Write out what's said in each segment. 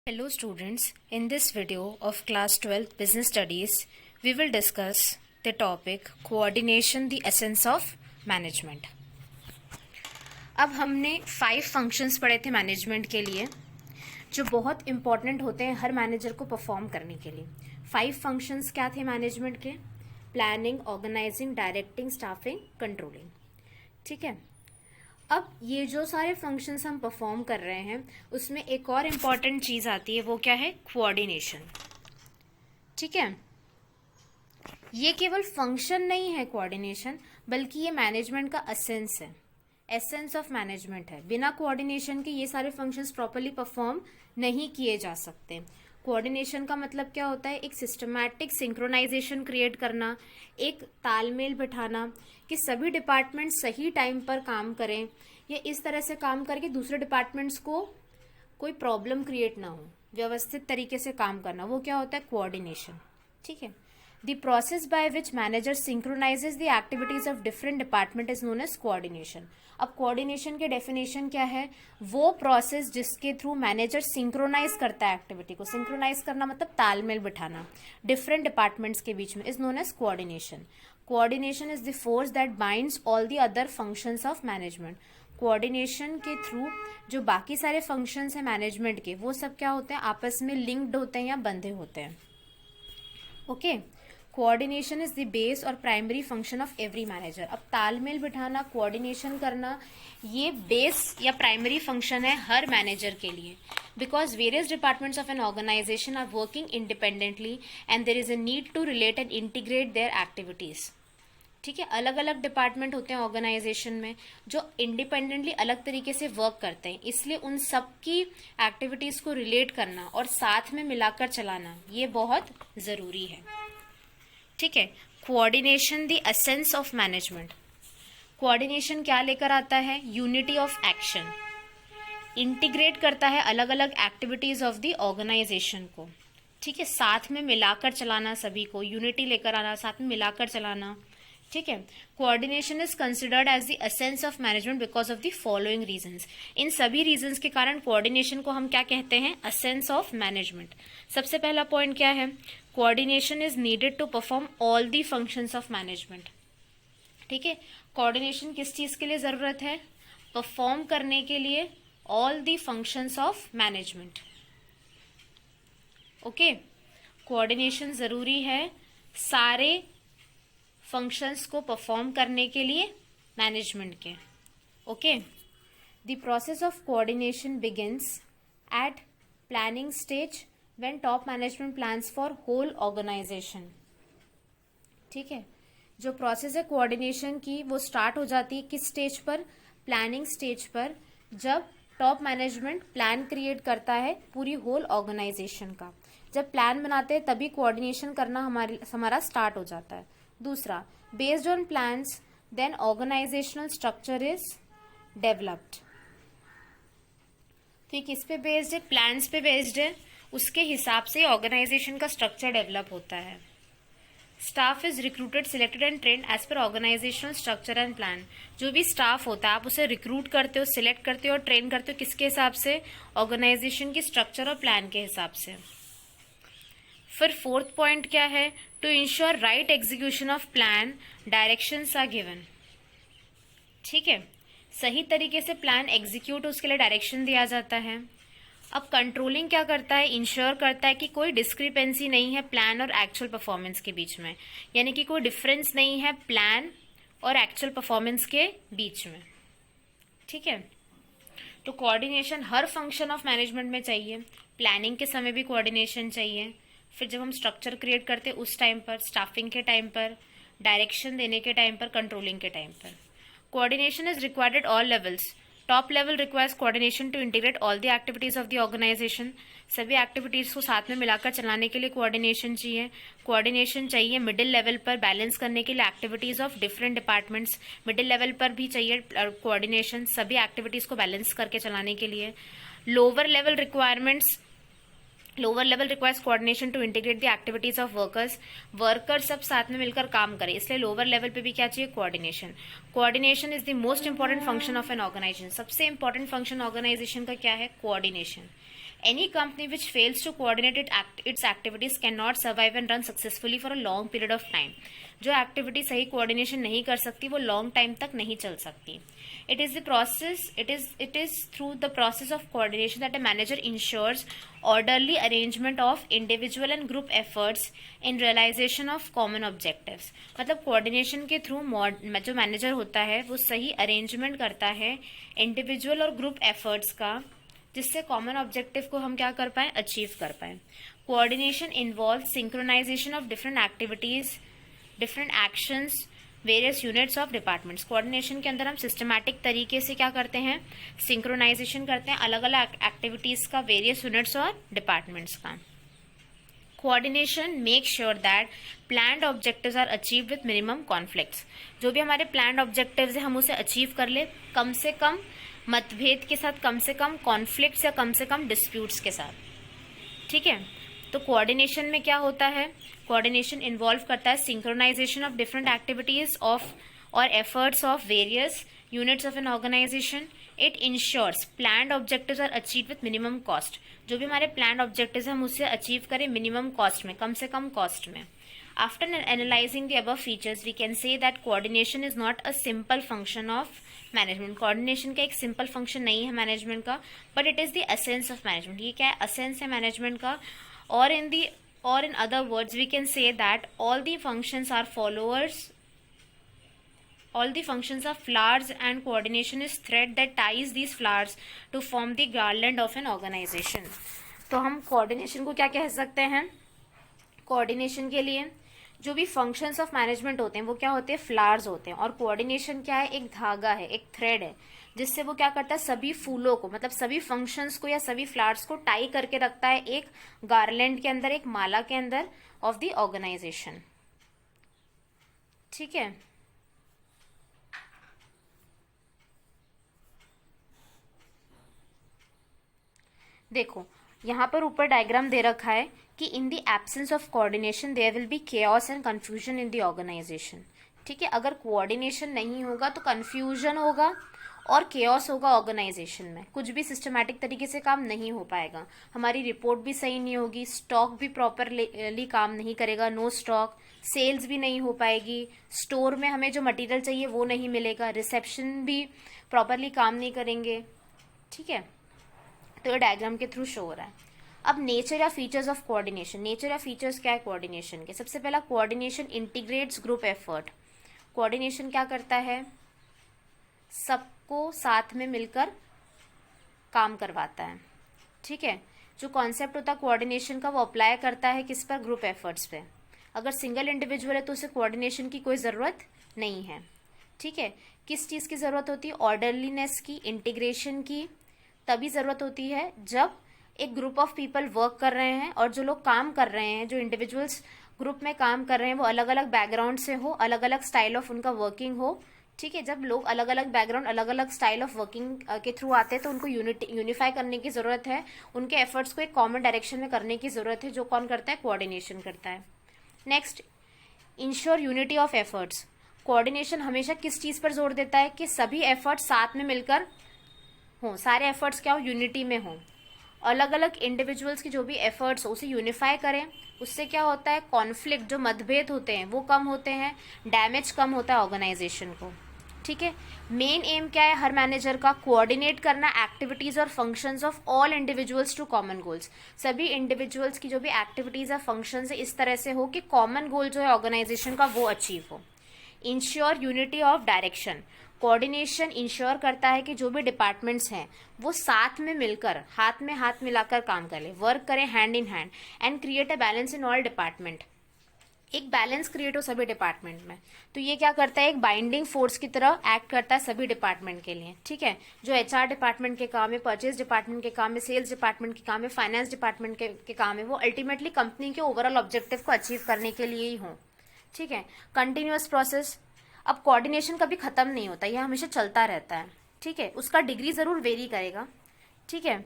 Hello students, in this video of class 12 business studies, we will discuss the topic coordination, the essence of management. अब हमने 5 functions पढ़े थे management के लिए जो बहुत इंपॉर्टेंट होते हैं हर मैनेजर को परफॉर्म करने के लिए. 5 फंक्शंस क्या थे मैनेजमेंट के? Planning, organising, directing, staffing, controlling. ठीक है. अब ये जो सारे फंक्शंस हम परफॉर्म कर रहे हैं उसमें एक और इम्पॉर्टेंट चीज़ आती है, वो क्या है? कोऑर्डिनेशन. ठीक है. ये केवल फंक्शन नहीं है कोऑर्डिनेशन, बल्कि ये मैनेजमेंट का एसेंस है, एसेंस ऑफ मैनेजमेंट है. बिना कोऑर्डिनेशन के ये सारे फंक्शंस प्रॉपरली परफॉर्म नहीं किए जा सकते. कोऑर्डिनेशन का मतलब क्या होता है? एक सिस्टमैटिक सिंक्रोनाइजेशन क्रिएट करना, एक तालमेल बिठाना कि सभी डिपार्टमेंट सही टाइम पर काम करें या इस तरह से काम करके दूसरे डिपार्टमेंट्स को कोई प्रॉब्लम क्रिएट ना हो, व्यवस्थित तरीके से काम करना, वो क्या होता है? कोऑर्डिनेशन. ठीक है. The process by which manager synchronizes the activities of different department is known as coordination. अब coordination के definition क्या है? वो process जिसके थ्रू मैनेजर सिंक्रोनाइज करता है एक्टिविटी को. सिंक्रोनाइज करना मतलब तालमेल बिठाना डिफरेंट डिपार्टमेंट्स के बीच में, is known as coordination. Coordination is the force that binds all the other functions of management. Coordination के थ्रू जो बाकी सारे फंक्शंस हैं मैनेजमेंट के, वो सब क्या होते हैं? आपस में लिंक्ड होते हैं या बंधे होते हैं. Okay. Coordination is the base और primary function of every manager. अब तालमेल बिठाना, कोऑर्डिनेशन करना, ये बेस या प्राइमरी फंक्शन है हर मैनेजर के लिए. Because various departments of an organisation are working independently and there is a need to relate and integrate their activities. ठीक है. अलग अलग डिपार्टमेंट होते हैं ऑर्गेनाइजेशन में जो इंडिपेंडेंटली अलग तरीके से वर्क करते हैं, इसलिए उन सबकी एक्टिविटीज को रिलेट करना और साथ में मिलाकर चलाना ये बहुत जरूरी है. ठीक है. Coordination the essence of management. Coordination क्या लेकर आता है? Unity of action. इंटीग्रेट करता है अलग अलग एक्टिविटीज ऑफ द ऑर्गेनाइजेशन को. ठीक है. साथ में मिलाकर चलाना, सभी को यूनिटी लेकर आना, साथ में मिलाकर चलाना. ठीक है. Coordination is considered as the essence of management because of the following reasons. इन सभी रीजंस के कारण कोऑर्डिनेशन को हम क्या कहते हैं? Essence of management. सबसे पहला पॉइंट क्या है? Coordination is needed to perform all the functions of management. ठीक है. कोऑर्डिनेशन किस चीज के लिए जरूरत है? परफॉर्म करने के लिए all the functions of management. Okay. Coordination जरूरी है सारे फंक्शंस को परफॉर्म करने के लिए मैनेजमेंट के. Okay. The process of coordination begins at planning stage when top management plans for whole organization. ठीक है. जो प्रोसेस है कोऑर्डिनेशन की वो स्टार्ट हो जाती है किस स्टेज पर? प्लानिंग स्टेज पर, जब टॉप मैनेजमेंट प्लान क्रिएट करता है पूरी होल ऑर्गेनाइजेशन का. जब प्लान बनाते हैं तभी कोऑर्डिनेशन करना हमारा स्टार्ट हो जाता है. दूसरा, based on plans then organisational structure is developed. ठीक. इस पे बेस्ड है, प्लान्स पे बेस्ड है, उसके हिसाब से ऑर्गेनाइजेशन का स्ट्रक्चर डेवलप होता है. Staff is recruited, selected and trained as per organisational structure and plan. जो भी स्टाफ होता है आप उसे रिक्रूट करते हो, सिलेक्ट करते हो और ट्रेन करते हो किसके हिसाब से? ऑर्गेनाइजेशन की स्ट्रक्चर और प्लान के हिसाब से. फिर फोर्थ पॉइंट क्या है? To ensure right execution of plan directions are given. ठीक है. सही तरीके से प्लान एग्जीक्यूट, उसके लिए डायरेक्शन दिया जाता है. अब कंट्रोलिंग क्या करता है? इंश्योर करता है कि कोई डिस्क्रिपेंसी नहीं है प्लान और एक्चुअल परफॉर्मेंस के बीच में, यानी कि कोई डिफरेंस नहीं है प्लान और एक्चुअल परफॉर्मेंस के बीच में. ठीक है. तो coordination her function of management में चाहिए. प्लानिंग के समय भी कोऑर्डिनेशन चाहिए, फिर जब हम स्ट्रक्चर क्रिएट करते हैं उस टाइम पर, स्टाफिंग के टाइम पर, डायरेक्शन देने के टाइम पर, कंट्रोलिंग के टाइम पर. Coordination is required at all levels. Top level requires coordination to integrate all the activities of the organisation. सभी एक्टिविटीज को साथ में मिलाकर चलाने के लिए कोऑर्डिनेशन चाहिए. कोऑर्डिनेशन चाहिए मिडिल लेवल पर बैलेंस करने के लिए activities of different departments. Middle level पर भी चाहिए कोऑर्डिनेशन सभी एक्टिविटीज को बैलेंस करके चलाने के लिए. Lower level requirements lower level requires coordination to integrate the activities of workers. Workers सब साथ में मिलकर काम करें, इसलिए लोअर लेवल पे भी क्या चाहिए? Coordination. Coordination is the most important function of an organisation. सबसे इंपॉर्टेंट फंक्शन ऑर्गेनाइजेशन का क्या है? Coordination. Any company which fails to coordinate its activities cannot survive and run successfully for a long period of time. जो activity सही coordination नहीं कर सकती वो लॉन्ग टाइम तक नहीं चल सकती. It is through the process of coordination that a manager ensures orderly arrangement of individual and group efforts in realization of common objectives. मतलब कोऑर्डिनेशन के थ्रू जो मैनेजर होता है वो सही अरेंजमेंट करता है इंडिविजुअल और ग्रुप एफर्ट्स का, जिससे कॉमन ऑब्जेक्टिव को हम क्या कर पाए, अचीव कर पाए. Coordination involve synchronisation of different activities, different actions, various units of departments. Coordination के अंदर हम सिस्टमैटिक तरीके से क्या करते हैं, सिंक्रोनाइजेशन करते हैं अलग अलग एक्टिविटीज का, वेरियस यूनिट्स और डिपार्टमेंट्स का. Coordination make sure that planned objectives are achieved with minimum conflicts. जो भी हमारे प्लान्ड ऑब्जेक्टिव्स है हम उसे अचीव कर ले कम से कम मतभेद के साथ, कम से कम कॉन्फ्लिक्ट्स या कम से कम डिस्प्यूट्स के साथ. ठीक है, तो कोऑर्डिनेशन में क्या होता है, कोऑर्डिनेशन इन्वॉल्व करता है synchronization of different activities of और efforts of various units of an organization. It ensures planned objectives are achieve with minimum cost. जो भी हमारे प्लान्ड ऑब्जेक्टिव्स हैं हम उससे अचीव करें मिनिमम कॉस्ट में, कम से कम कॉस्ट में. After analyzing the above features, we can say that coordination is not a simple function of management. Coordination का एक simple function नहीं है management का, but it is the essence of management. ये क्या है, essence है management का. Or in other words, we can say that all the functions are followers. All the functions are flowers, and coordination is thread that ties these flowers to form the garland of an organization. तो हम coordination को क्या कह सकते हैं, coordination के लिए जो भी फंक्शंस ऑफ मैनेजमेंट होते हैं वो क्या होते हैं, फ्लावर्स होते हैं. और कोऑर्डिनेशन क्या है, एक धागा है, एक थ्रेड है, जिससे वो क्या करता है, सभी फूलों को, मतलब सभी फंक्शंस को या सभी फ्लावर्स को टाई करके रखता है एक गार्लैंड के अंदर, एक माला के अंदर ऑफ द ऑर्गेनाइजेशन. ठीक है, देखो यहाँ पर ऊपर डायग्राम दे रखा है कि in the absence of coordination there will be chaos and confusion in the organisation. ठीक है, अगर कोऑर्डिनेशन नहीं होगा तो कंफ्यूजन होगा और केओस होगा ऑर्गेनाइजेशन में. कुछ भी सिस्टमैटिक तरीके से काम नहीं हो पाएगा, हमारी रिपोर्ट भी सही नहीं होगी, स्टॉक भी प्रॉपरली काम नहीं करेगा, नो स्टॉक, सेल्स भी नहीं हो पाएगी, स्टोर में हमें जो मटेरियल चाहिए वो नहीं मिलेगा, रिसेप्शन भी प्रॉपरली काम नहीं करेंगे. ठीक है, तो ये डायग्राम के थ्रू शो हो रहा है. अब नेचर या फीचर्स ऑफ कोऑर्डिनेशन. नेचर या फीचर्स क्या है कोऑर्डिनेशन के, सबसे पहला coordination integrates group effort. Coordination क्या करता है, सबको साथ में मिलकर काम करवाता है. ठीक है, जो कॉन्सेप्ट होता है कोऑर्डिनेशन का वो अप्लाई करता है किस पर, ग्रुप एफर्ट्स पे. अगर सिंगल इंडिविजुअल है तो उसे कोऑर्डिनेशन की कोई ज़रूरत नहीं है. ठीक है, किस चीज़ की ज़रूरत होती है, ऑर्डरलीनेस की, इंटीग्रेशन की तभी ज़रूरत होती है जब एक ग्रुप ऑफ पीपल वर्क कर रहे हैं और जो लोग काम कर रहे हैं, जो इंडिविजुअल्स ग्रुप में काम कर रहे हैं वो अलग अलग बैकग्राउंड से हो, अलग अलग स्टाइल ऑफ उनका वर्किंग हो. ठीक है, जब लोग अलग अलग बैकग्राउंड, अलग अलग स्टाइल ऑफ वर्किंग के थ्रू आते हैं तो उनको यूनिफाई करने की ज़रूरत है, उनके एफर्ट्स को एक कॉमन डायरेक्शन में करने की ज़रूरत है, जो कौन करता है, कोऑर्डिनेशन करता है. Next, ensure unity of efforts. Coordination हमेशा किस चीज़ पर जोर देता है कि सभी एफर्ट्स साथ में मिलकर हों, सारे एफर्ट्स क्या हो, यूनिटी में हों. अलग अलग इंडिविजुअल्स की जो भी एफर्ट्स हो उसे यूनिफाई करें, उससे क्या होता है, कॉन्फ्लिक्ट, जो मतभेद होते हैं वो कम होते हैं, डैमेज कम होता है ऑर्गेनाइजेशन को. ठीक है, मेन एम क्या है हर मैनेजर का, कोऑर्डिनेट करना एक्टिविटीज और functions of all individuals to common goals. सभी इंडिविजुअल्स की जो भी एक्टिविटीज या फंक्शंस है इस तरह से हो कि कॉमन गोल जो है ऑर्गेनाइजेशन का वो अचीव हो. Ensure unity of direction. Coordination ensure करता है कि जो भी डिपार्टमेंट्स हैं वो साथ में मिलकर, हाथ में हाथ मिलाकर काम करें, वर्क करें hand in hand, and create a balance in all department. एक बैलेंस क्रिएट हो सभी डिपार्टमेंट में. तो ये क्या करता है, एक बाइंडिंग फोर्स की तरह एक्ट करता है सभी डिपार्टमेंट के लिए. ठीक है, जो एचआर डिपार्टमेंट के काम है, परचेज डिपार्टमेंट के काम है, सेल्स डिपार्टमेंट के काम है, फाइनेंस डिपार्टमेंट के काम है, वो अल्टीमेटली कंपनी के ओवरऑल ऑब्जेक्टिव को अचीव करने के लिए ही हों. ठीक है, कंटिन्यूअस प्रोसेस. अब कोऑर्डिनेशन कभी खत्म नहीं होता, यह हमेशा चलता रहता है. ठीक है, उसका डिग्री जरूर वेरी करेगा. ठीक है,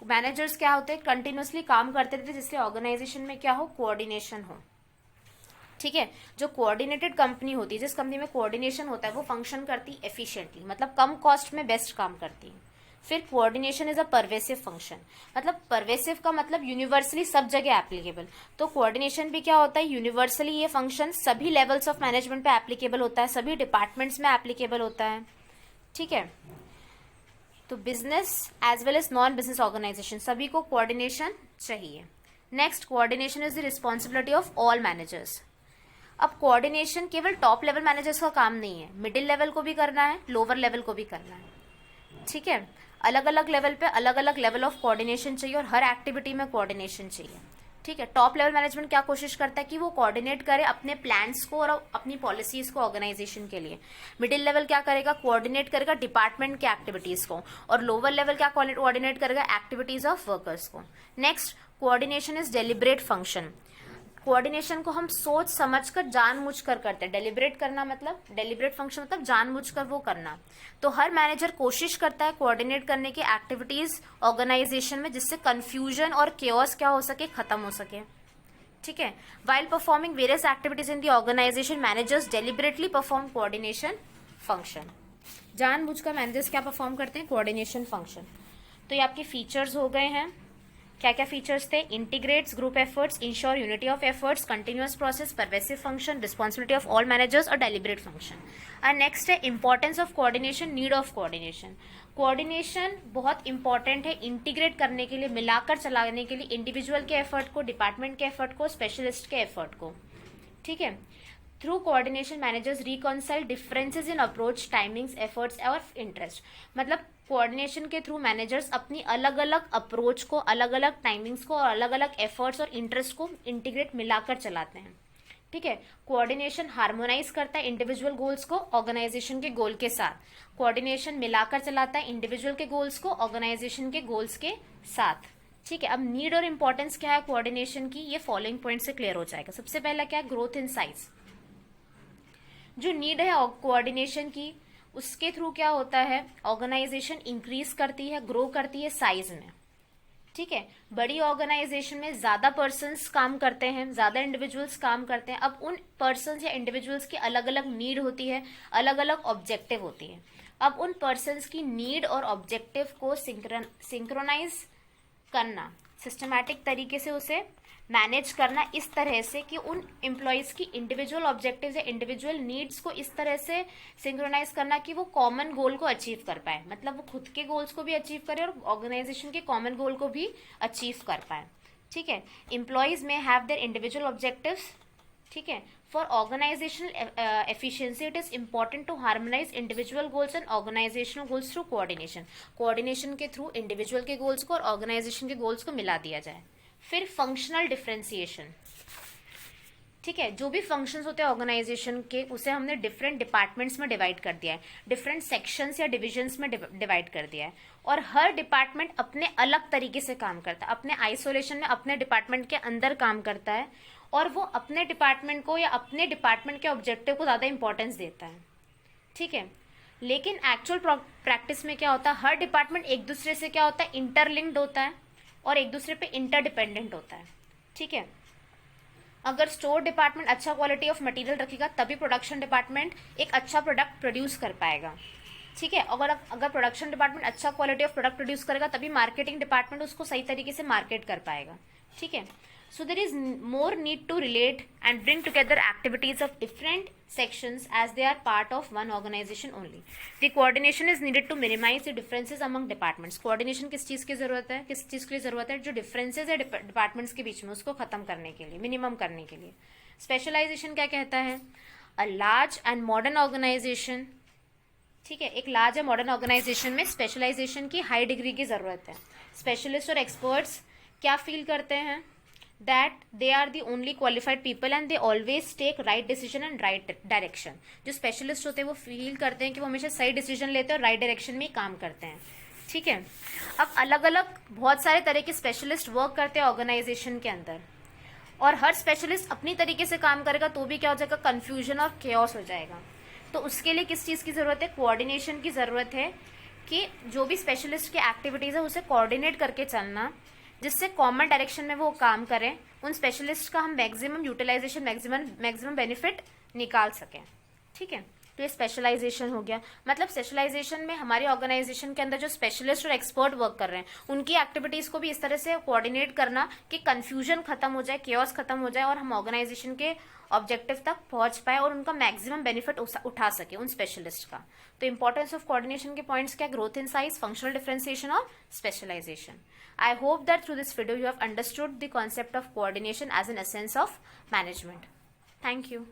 मैनेजर्स क्या होते हैं, कंटिन्यूअसली काम करते रहते जिससे ऑर्गेनाइजेशन में क्या हो, कोऑर्डिनेशन हो. ठीक है, जो कोऑर्डिनेटेड कंपनी होती है, जिस कंपनी में कोऑर्डिनेशन होता है वो फंक्शन करती एफिशिएंटली, मतलब कम कॉस्ट में बेस्ट काम करती है. फिर coordination is a pervasive function, मतलब परवेसिव का मतलब यूनिवर्सली सब जगह एप्लीकेबल। तो कोऑर्डिनेशन भी क्या होता है, यूनिवर्सली ये फंक्शन सभी लेवल्स ऑफ मैनेजमेंट पे एप्लीकेबल होता है, सभी डिपार्टमेंट्स में एप्लीकेबल होता है। ठीक है, तो business as well as non business organisation सभी को कोऑर्डिनेशन चाहिए। Next, coordination is the responsibility of all managers. अब कोऑर्डिनेशन केवल टॉप लेवल मैनेजर्स का काम नहीं है, मिडिल लेवल को भी करना है, लोअर लेवल को भी करना है। ठीक है, अलग अलग लेवल पे अलग अलग लेवल ऑफ कोऑर्डिनेशन चाहिए और हर एक्टिविटी में कोऑर्डिनेशन चाहिए। ठीक है, टॉप लेवल मैनेजमेंट क्या कोशिश करता है कि वो कोऑर्डिनेट करे अपने प्लान्स को और अपनी पॉलिसीज को ऑर्गेनाइजेशन के लिए। मिडिल लेवल क्या करेगा, कोऑर्डिनेट करेगा डिपार्टमेंट के एक्टिविटीज को, और लोअर लेवल क्या कोऑर्डिनेट करेगा, एक्टिविटीज ऑफ वर्कर्स को। Next, coordination is deliberate function. Coordination को हम सोच समझकर जानबूझकर करते हैं। डेलिब्रेट करना मतलब, डेलिब्रेट फंक्शन मतलब जानबूझकर वो करना। तो हर मैनेजर कोशिश करता है कोऑर्डिनेट करने की एक्टिविटीज ऑर्गेनाइजेशन में, जिससे कंफ्यूजन और केओस क्या हो सके, खत्म हो सके। ठीक है, while performing various activities in the organisation managers deliberately perform coordination function. जानबूझकर मैनेजर्स क्या परफॉर्म करते हैं, कोऑर्डिनेशन फंक्शन। तो ये आपके फीचर्स हो गए हैं। क्या क्या फीचर्स थे, integrates group efforts, ensure unity of efforts, continuous process, pervasive function, responsibility of all managers और डेलिब्रेट फंक्शन। एंड नेक्स्ट है importance of coordination, need of coordination. Coordination बहुत इंपॉर्टेंट है इंटीग्रेट करने के लिए, मिलाकर चलाने के लिए इंडिविजुअल के एफर्ट को, डिपार्टमेंट के एफर्ट को, स्पेशलिस्ट के एफर्ट को। ठीक है, through coordination managers reconcile differences in approach, timings, efforts और इंटरेस्ट। मतलब कोऑर्डिनेशन के थ्रू मैनेजर्स अपनी अलग अलग अप्रोच को, अलग अलग टाइमिंग्स को और अलग अलग एफर्ट्स और इंटरेस्ट को इंटीग्रेट मिलाकर चलाते हैं। ठीक है, कोऑर्डिनेशन हार्मोनाइज करता है इंडिविजुअल गोल्स को ऑर्गेनाइजेशन के गोल के साथ। कोऑर्डिनेशन मिलाकर चलाता है इंडिविजुअल के गोल्स को ऑर्गेनाइजेशन के गोल्स के साथ। ठीक है, अब नीड और इंपॉर्टेंस क्या है कोऑर्डिनेशन की, ये फॉलोइंग पॉइंट से क्लियर हो जाएगा। सबसे पहला क्या है, ग्रोथ इन साइज। जो नीड है कोऑर्डिनेशन की, उसके थ्रू क्या होता है, ऑर्गेनाइजेशन इंक्रीज करती है, ग्रो करती है साइज में। ठीक है, बड़ी ऑर्गेनाइजेशन में ज्यादा पर्सन्स काम करते हैं, ज्यादा इंडिविजुअल्स काम करते हैं। अब उन पर्सन्स या इंडिविजुअल्स की अलग अलग नीड होती है, अलग अलग ऑब्जेक्टिव होती है। अब उन पर्सन्स की नीड और ऑब्जेक्टिव को सिंक्रोनाइज करना, सिस्टमैटिक तरीके से उसे मैनेज करना इस तरह से कि उन एम्प्लॉयज की इंडिविजुअल ऑब्जेक्टिव्स या इंडिविजुअल नीड्स को इस तरह से सिंक्रोनाइज करना कि वो कॉमन गोल को अचीव कर पाए। मतलब वो खुद के गोल्स को भी अचीव करे और ऑर्गेनाइजेशन के कॉमन गोल को भी अचीव कर पाए। ठीक है, एम्प्लॉयज में हैव देयर इंडिविजुअल ऑब्जेक्टिव्स। ठीक है, for organisational efficiency it is important to harmonise individual goals and organisational goals through coordination. Coordination के थ्रू इंडिविजुअल के गोल्स को और ऑर्गेनाइजेशन के गोल्स को मिला दिया जाए। फिर फंक्शनल डिफरेंशिएशन। ठीक है, जो भी फंक्शंस होते हैं ऑर्गेनाइजेशन के, उसे हमने डिफरेंट डिपार्टमेंट्स में डिवाइड कर दिया है, डिफरेंट सेक्शंस या डिविजन्स में डिवाइड कर दिया है, और हर डिपार्टमेंट अपने अलग तरीके से काम करता है, अपने आइसोलेशन में अपने डिपार्टमेंट के अंदर काम करता है, और वो अपने डिपार्टमेंट को या अपने डिपार्टमेंट के ऑब्जेक्टिव को ज़्यादा इंपॉर्टेंस देता है। ठीक है, लेकिन एक्चुअल प्रैक्टिस में क्या होता है, हर डिपार्टमेंट एक दूसरे से क्या होता है, इंटरलिंक्ड होता है और एक दूसरे पे इंटरडिपेंडेंट होता है। ठीक है, अगर स्टोर डिपार्टमेंट अच्छा क्वालिटी ऑफ मटेरियल रखेगा तभी प्रोडक्शन डिपार्टमेंट एक अच्छा प्रोडक्ट प्रोड्यूस कर पाएगा। ठीक है, अगर प्रोडक्शन डिपार्टमेंट अच्छा क्वालिटी ऑफ प्रोडक्ट प्रोड्यूस करेगा तभी मार्केटिंग डिपार्टमेंट उसको सही तरीके से मार्केट कर पाएगा। ठीक है, so there is more need to relate and bring together activities of different sections as they are part of one organization only. The coordination is needed to minimize the differences among departments. coordination किस चीज़ की ज़रूरत है, किस चीज़ के लिए ज़रूरत है, जो differences है डिपार्टमेंट्स के बीच में उसको ख़त्म करने के लिए, मिनिमम करने के लिए। स्पेशलाइजेशन क्या कहता है, a large and modern organization। ठीक है, एक लार्ज या मॉडर्न ऑर्गेनाइजेशन में स्पेशलाइजेशन की हाई डिग्री की ज़रूरत है। स्पेशलिस्ट और एक्सपर्ट्स क्या फील करते हैं, that they are the only qualified people and they always take right decision and right direction। जो स्पेशलिस्ट होते हैं वो फील करते हैं कि वो हमेशा सही डिसीजन लेते हैं और राइट डायरेक्शन में ही काम करते हैं। ठीक है, अब अलग अलग बहुत सारे तरह के स्पेशलिस्ट वर्क करते हैं ऑर्गेनाइजेशन के अंदर, और हर स्पेशलिस्ट अपनी तरीके से काम करेगा तो भी क्या हो जाएगा, कन्फ्यूजन और केओस हो जाएगा। तो उसके लिए किस चीज़ की ज़रूरत है, कोऑर्डिनेशन की ज़रूरत है कि जो भी स्पेशलिस्ट की एक्टिविटीज़ है उसे कोऑर्डिनेट करके चलना, जिससे कॉमन डायरेक्शन में वो काम करें, उन स्पेशलिस्ट का हम मैक्सिमम यूटिलाइजेशन, मैक्सिमम बेनिफिट निकाल सकें। ठीक है, तो ये स्पेशलाइजेशन हो गया। मतलब स्पेशलाइजेशन में हमारी ऑर्गेनाइजेशन के अंदर जो स्पेशलिस्ट और एक्सपर्ट वर्क कर रहे हैं उनकी एक्टिविटीज को भी इस तरह से कोऑर्डिनेट करना कि कंफ्यूजन खत्म हो जाए, केओस खत्म हो जाए और हम ऑर्गेनाइजेशन के ऑब्जेक्टिव तक पहुंच पाए और उनका मैक्सिमम बेनिफिट उठा सके उन स्पेशलिस्ट का। तो इंपॉर्टेंस ऑफ कोऑर्डिनेशन के पॉइंट्स क्या, growth in size, functional differentiation और specialization. I hope that through this video you have understood the concept of coordination as an essence of management. Thank you.